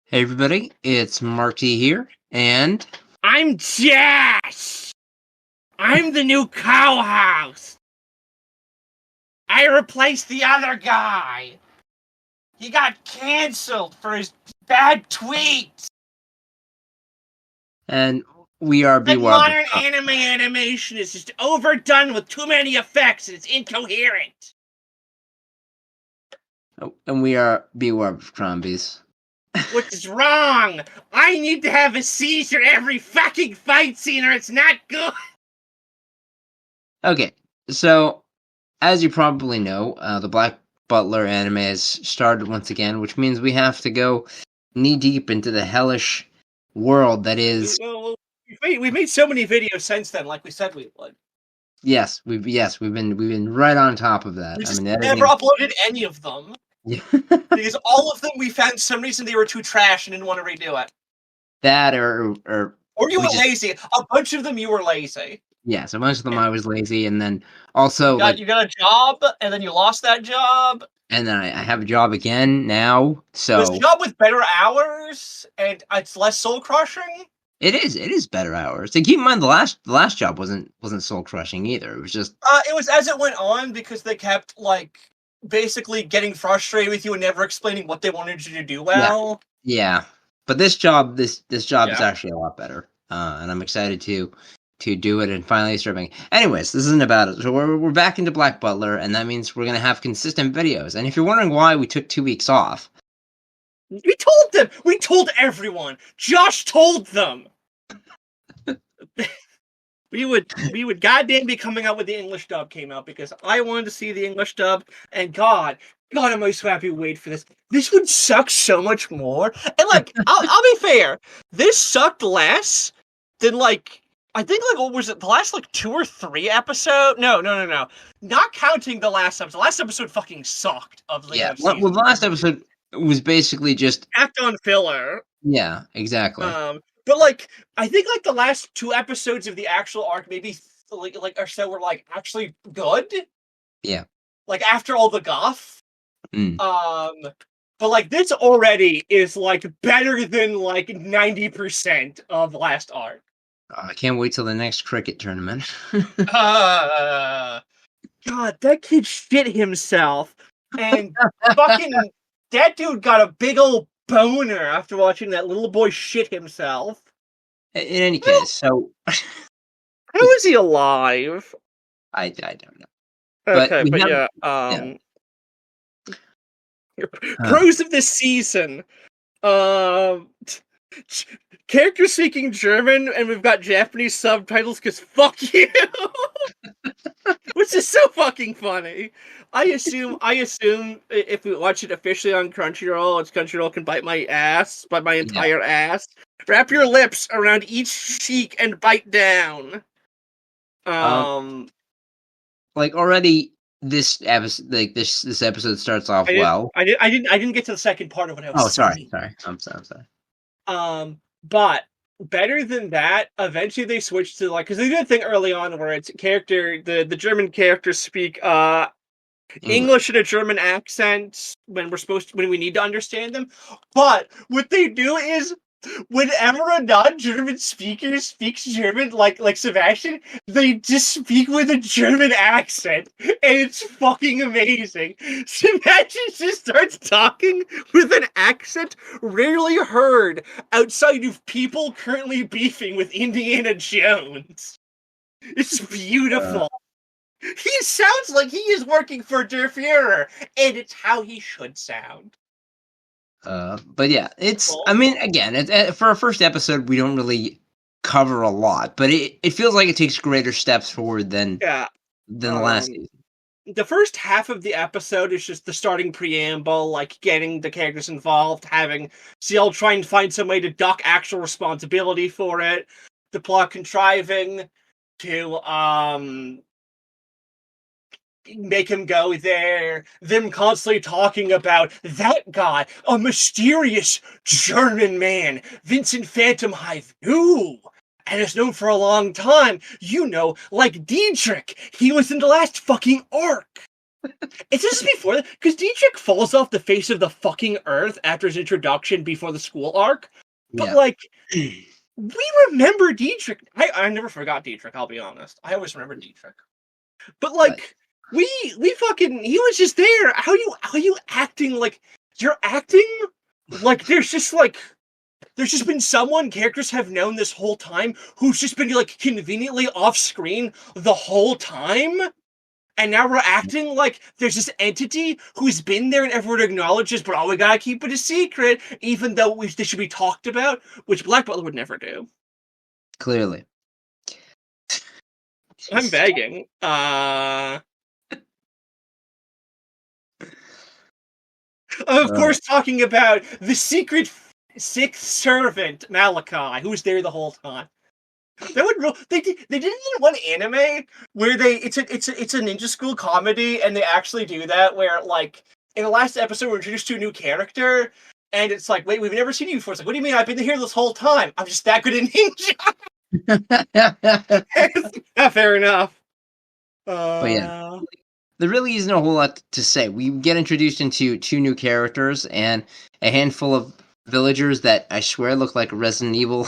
Hey everybody, it's Marty here, and I'm Jess! I'm the new cowhouse! I replaced the other guy! He got cancelled for his bad tweets! we are Like Beware. modern anime animation is just overdone with too many effects and it's incoherent! And we are Beware of Zombies. Which is wrong! I need to have a seizure every fucking fight scene or it's not good! Okay, so, as you probably know, the Black Butler anime has started once again, which means we have to go knee-deep into the hellish world that is... We've made so many videos since then, like we said we would. Yes, we've been right on top of that. We just never uploaded any of them. Yeah. Because all of them we found some reason they were too trash and didn't want to redo it. That or you were lazy. A bunch of them you were lazy. Yeah, so most of them I was lazy, and then also you got a job, and then you lost that job. And then I have a job again now, so... It's a job with better hours, and it's less soul-crushing. It is better hours. And keep in mind, the last job wasn't soul-crushing either. It was just... It was as it went on, because they kept, basically getting frustrated with you and never explaining what they wanted you to do well. Yeah. But this job is actually a lot better. And I'm excited to do it and finally start making... Anyways, this isn't about it. So we're back into Black Butler, and that means we're going to have consistent videos. And if you're wondering why we took 2 weeks off... We told them! We told everyone! Josh told them! we would goddamn be coming out when the English dub came out, because I wanted to see the English dub, and God am I so happy we waited for this. This would suck so much more. And I'll be fair, this sucked less than I think what was it, the last 2 or 3 episodes? No. Not counting the last episode. The last episode fucking sucked of the well, the last episode was basically just act on filler. Yeah, exactly. But I think the last 2 episodes of the actual arc maybe or so were actually good. Yeah. After all the guff. Mm. But this already is better than 90% of last arc. I can't wait till the next cricket tournament. God, that kid shit himself. And fucking that dude got a big old boner after watching that little boy shit himself. In any case, so... How is he alive? I don't know. Okay, but Pros of this season. Characters speaking German, and we've got Japanese subtitles, because fuck you! Which is so fucking funny. I assume if we watch it officially on Crunchyroll, Crunchyroll can bite my entire ass. Wrap your lips around each cheek and bite down. Already this episode, this episode starts off well. I didn't get to the second part of what I was saying. Sorry. I'm sorry. But better than that, eventually they switched to because they did a thing early on where it's the German characters speak English in a German accent when we need to understand them. But what they do is whenever a non-German speaker speaks German, like Sebastian, they just speak with a German accent, and it's fucking amazing. Sebastian just starts talking with an accent rarely heard outside of people currently beefing with Indiana Jones. It's beautiful. He sounds like he is working for Der Fuhrer, and it's how he should sound. But yeah, it's... I mean, again, for our first episode, we don't really cover a lot, but it feels like it takes greater steps forward than the last season. The first half of the episode is just the starting preamble, getting the characters involved, having Ciel try and find some way to duck actual responsibility for it, the plot contriving to, make him go there, them constantly talking about that guy, a mysterious German man, Vincent Phantomhive, who, and is known for a long time, like Diedrich, he was in the last fucking arc. It's just before that, because Dietrich falls off the face of the fucking earth after his introduction before the school arc. But, Yeah. like, we remember Dietrich. I never forgot Dietrich, I'll be honest. I always remember Dietrich. But, like, we fucking, he was just there. How you acting like, you're acting like there's just been someone characters have known this whole time who's just been, like, conveniently off screen the whole time? And now we're acting like there's this entity who's been there and everyone acknowledges, but we gotta keep it a secret, even though they should be talked about, which Black Butler would never do. Clearly. I'm begging. Of course, talking about the secret sixth servant, Malachi, who was there the whole time. They did it in one anime where it's a ninja school comedy, and they actually do that where, like, in the last episode we're introduced to a new character, and it's like, wait, we've never seen you before. It's like, what do you mean? I've been here this whole time. I'm just that good at ninja. Fair enough. But yeah, there really isn't a whole lot to say. We get introduced into 2 new characters and a handful of villagers that I swear look like Resident Evil.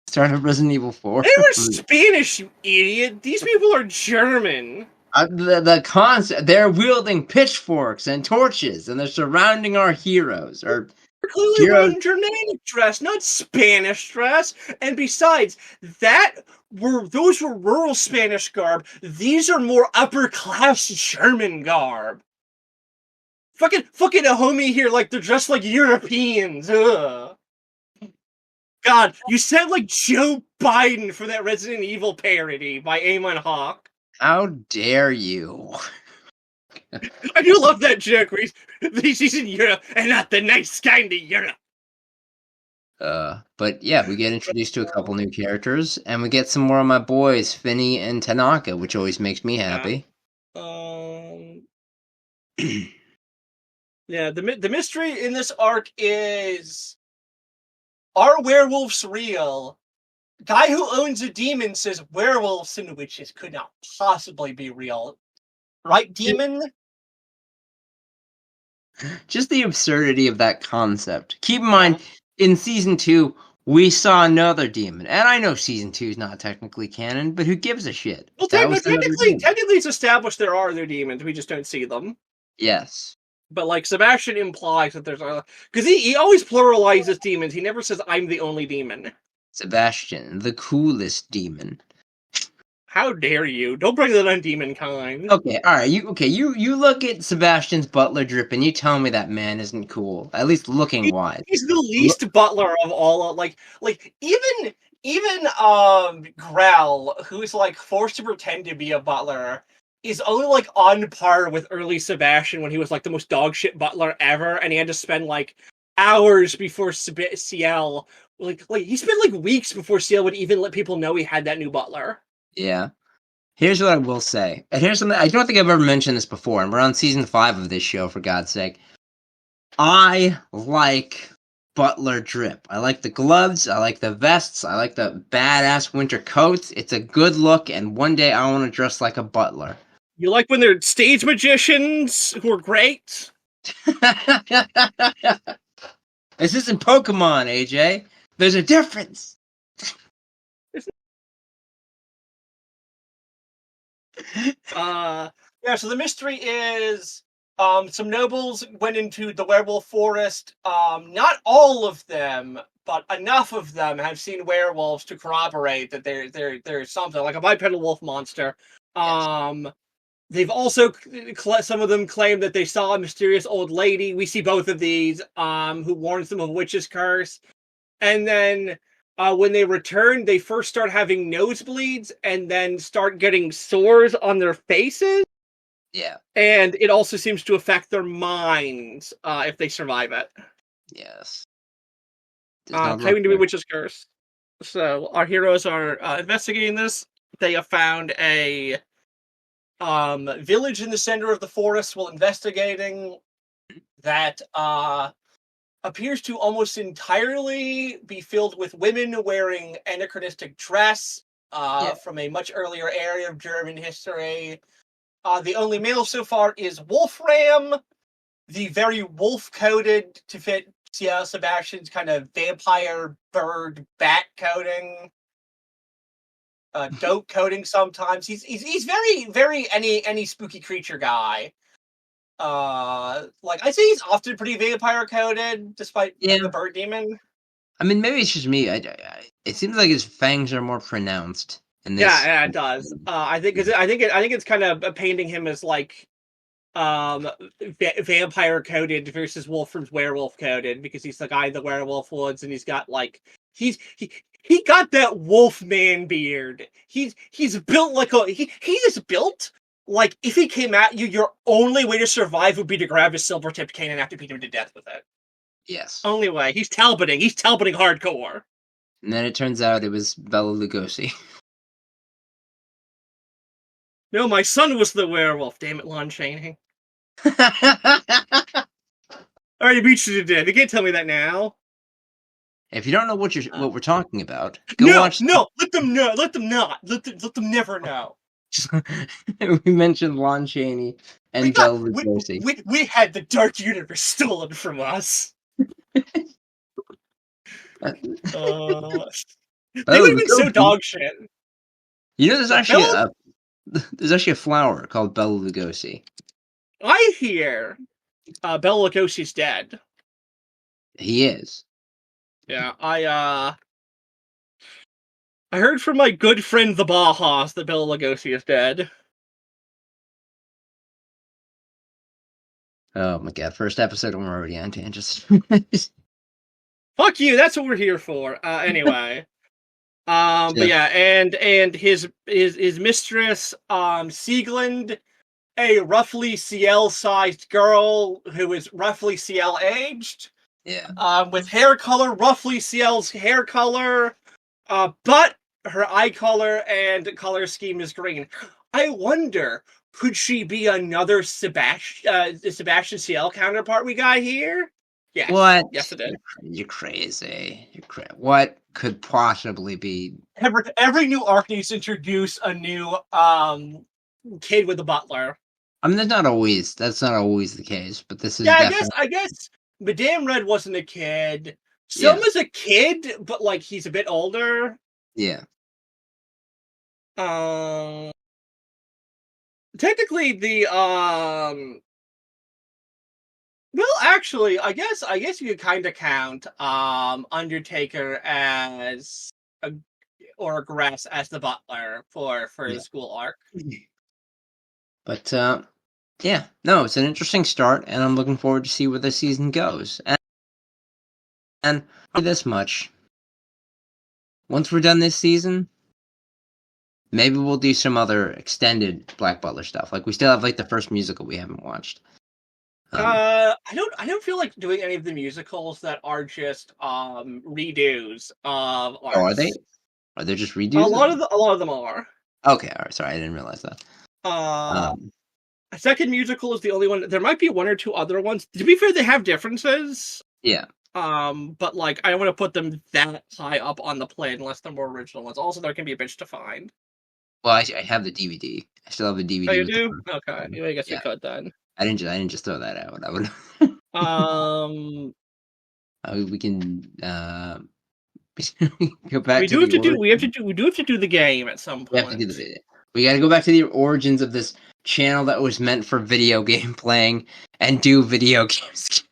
Start of Resident Evil 4. They were Spanish, you idiot. These people are German. The concept, they're wielding pitchforks and torches, and they're surrounding our heroes. They're clearly wearing Germanic dress, not Spanish dress. And besides, those were rural Spanish garb. These are more upper class German garb. Fucking a homie here, like they're dressed like Europeans. Ugh. God, you sound like Joe Biden for that Resident Evil parody by Eamon Hawke. How dare you? I do love that joke where he's in Europe and not the nice kind of Europe. But yeah, we get introduced to a couple new characters, and we get some more of my boys, Finney and Tanaka, which always makes me happy. Yeah, the mystery in this arc is, are werewolves real? Guy who owns a demon says werewolves and witches could not possibly be real. Right, demon? Just the absurdity of that concept. Keep in mind, in Season 2, we saw another demon. And I know Season 2 is not technically canon, but who gives a shit? Well, technically it's established there are other demons, we just don't see them. Yes. But, like, Sebastian implies that there's a... Because he always pluralizes demons. He never says, I'm the only demon. Sebastian, the coolest demon. How dare you? Don't bring that on demon kind. Okay, alright, you look at Sebastian's Butler drip and you tell me that man isn't cool. At least looking wise. He's the least Butler of all, like even Grell, who's, like, forced to pretend to be a Butler, is only, like, on par with early Sebastian when he was, like, the most dogshit Butler ever, and he had to spend, like, hours before Ciel, like he spent, like, weeks before Ciel would even let people know he had that new Butler. Yeah. Here's what I will say. And here's something, I don't think I've ever mentioned this before, and we're on Season 5 of this show, for God's sake. I like Butler drip. I like the gloves, I like the vests, I like the badass winter coats. It's a good look, and one day I want to dress like a butler. You like when they're stage magicians who are great? This isn't Pokemon, AJ. There's a difference. Yeah, so the mystery is some nobles went into the werewolf forest. Not all of them, but enough of them have seen werewolves to corroborate that there's something, like a bipedal wolf monster. Yes. They've also, some of them claim that they saw a mysterious old lady. We see both of these, who warns them of witch's curse. And then when they return, they first start having nosebleeds and then start getting sores on their faces. Yeah. And it also seems to affect their minds if they survive it. Yes. Claiming to be witch's curse. So our heroes are investigating this. They have found a village in the center of the forest while investigating that appears to almost entirely be filled with women wearing anachronistic dress from a much earlier era of German history. The only male so far is Wolfram, the very wolf-coded to fit Sebastian's kind of vampire, bird, bat coding. Goat coding sometimes. He's very any spooky creature guy. Like I'd say he's often pretty vampire coded, despite being a bird demon. I mean, maybe it's just me. It seems like his fangs are more pronounced in this. Yeah, it does. I think it's kind of painting him as like vampire coded versus Wolfram's werewolf coded, because he's the guy in the werewolf woods, and he's got like he got that Wolfman beard. He's built like he is built like if he came at you, your only way to survive would be to grab his silver-tipped cane and have to beat him to death with it. Yes. Only way. He's Talboting hardcore. And then it turns out it was Bela Lugosi. No, my son was the werewolf. Damn it, Lon Chaney. I already beat you to death. You can't tell me that now. If you don't know what we're talking about, go watch. No, let them know. Let them not. Let them never know. We mentioned Lon Chaney and Bela Lugosi. We had the Dark Universe stolen from us. They would have been so dog shit. You know, there's actually a flower called Bela Lugosi. I hear Bela Lugosi's dead. He is. Yeah, I heard from my good friend the Bajas that Bela Lugosi is dead. Oh my god! First episode, and we're already on tangents. Fuck you! That's what we're here for. Anyway, but yeah, and his mistress, Sieglinde, a roughly Ciel-sized girl who is roughly Ciel aged. Yeah. With hair color roughly Ciel's hair color, but her eye color and color scheme is green. I wonder, could she be another Sebastian Ciel counterpart we got here? Yes. What? Yes, it is. You're crazy. What could possibly be? Every new arc needs to introduce a new kid with a butler. I mean, that's not always the case, but this is. Yeah, I guess Madame Red wasn't a kid. Selma's a kid, but like he's a bit older. Yeah. Technically, the well, actually, I guess you could kind of count Undertaker as or Gress as the butler for the school arc. But yeah, no, it's an interesting start, and I'm looking forward to see where the season goes. And this much, once we're done this season, maybe we'll do some other extended Black Butler stuff. Like we still have like the first musical we haven't watched. I don't feel like doing any of the musicals that are just redos of arcs. Oh, are they? Are they just redos? A lot of them are. Okay, all right. Sorry, I didn't realize that. A second musical is the only one. There might be one or two other ones. To be fair, they have differences. Yeah. But like I don't want to put them that high up on the plate unless they're more original ones. Also, there can be a bitch to find. Well, I have the DVD. I still have the DVD. Oh, you do? Okay. I guess you could then. I didn't just throw that out. I would. We can go back. We do have to do the game at some point. We have to do the video. We got to go back to the origins of this channel that was meant for video game playing and do video games.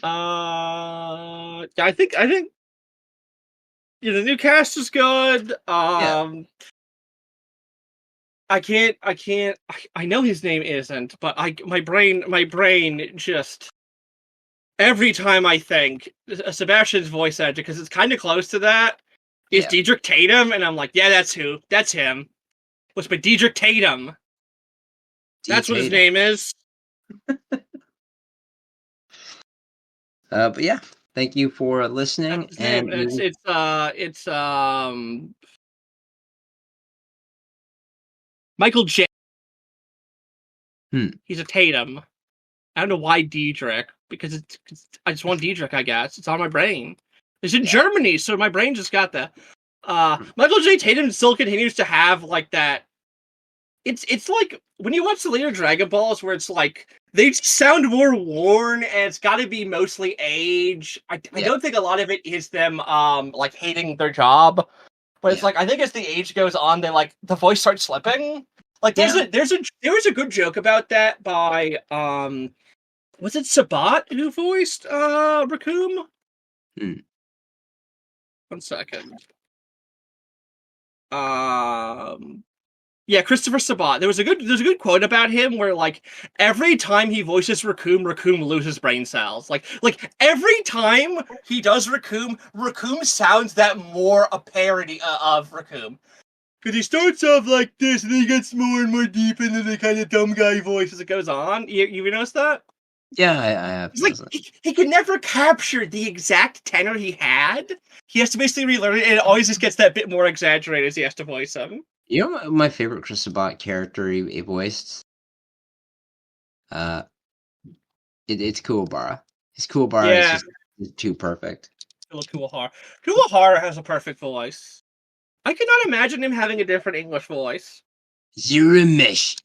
I think the new cast is good. I know his name isn't, but my brain just every time I think Sebastian's voice actor, because it's kind of close to that, is Diedrich Tatum, and I'm like, yeah, that's him. What's by Diedrich Tatum? That's what his name is. But yeah, thank you for listening. And it's Michael J. He's a Tatum. I don't know why Diedrich, because I just want Diedrich, I guess. It's on my brain. It's in Germany, so my brain just got that. Michael J. Tatum still continues to have like that it's like when you watch the later Dragon Balls, where it's like they sound more worn, and it's got to be mostly age. I don't think a lot of it is them like hating their job, but it's like I think as the age goes on, they like the voice starts slipping. Like there was a good joke about that by was it Sabat who voiced Raccoon? Hmm. 1 second. Yeah, Christopher Sabat. There's a good quote about him where like every time he voices Raccoon loses brain cells. Like every time he does Raccoon sounds that more a parody of Raccoon. Because he starts off like this, and then he gets more and more deep into the kind of dumb guy voice as it goes on. You notice that? Yeah, I have. It's like he could never capture the exact tenor he had. He has to basically relearn it, and it always just gets that bit more exaggerated as he has to voice him. You know my favorite Chris Sabat character he voiced? It's Kuwabara. His Kuwabara is just too perfect. Kuwahara. Kuwahara has a perfect voice. I cannot imagine him having a different English voice. Zurimish.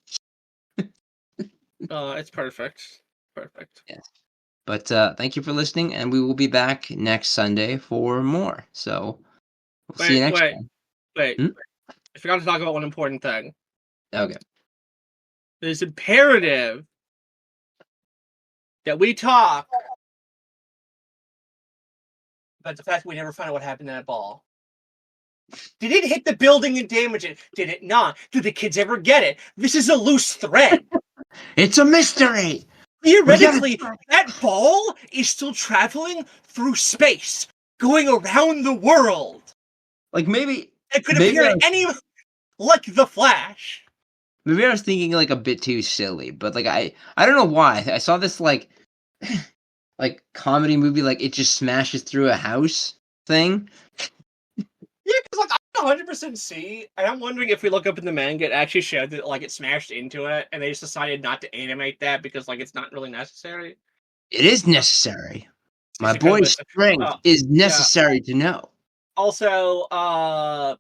It's perfect. Perfect. Yes. But thank you for listening, and we will be back next Sunday for more. So we'll see you next time. Wait. I forgot to talk about one important thing. Okay. It is imperative that we talk about the fact that we never find out what happened to that ball. Did it hit the building and damage it? Did it not? Did the kids ever get it? This is a loose thread. It's a mystery. Theoretically, that ball is still traveling through space, going around the world. Like maybe it could appear at any, like the Flash. Maybe I was thinking like a bit too silly, but like I don't know why I saw this like comedy movie, like it just smashes through a house thing. Yeah, because like I can 100% see, and I'm wondering if we look up in the manga, it actually showed that like it smashed into it, and they just decided not to animate that because like it's not really necessary. It is necessary. My boy's strength is necessary to know. Also,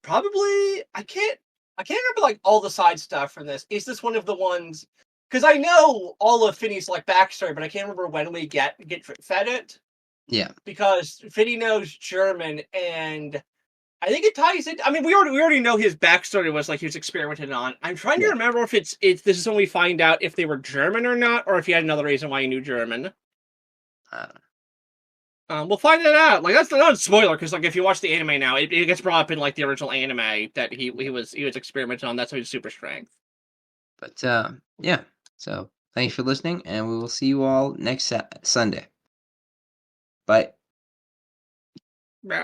probably I can't remember like all the side stuff from this. Is this one of the ones? Because I know all of Finny's like backstory, but I can't remember when we get fed it. Yeah. Because Finny knows German, and I think it ties in. I mean, we already know his backstory was like he was experimented on. I'm trying to remember if it's this is when we find out if they were German or not, or if he had another reason why he knew German. I don't know. We'll find it out. Like that's not a spoiler because like if you watch the anime now, it gets brought up in like the original anime that he was experimenting on. That's why he's super strength. But yeah. So thanks for listening, and we will see you all next Sunday. Bye. Yeah.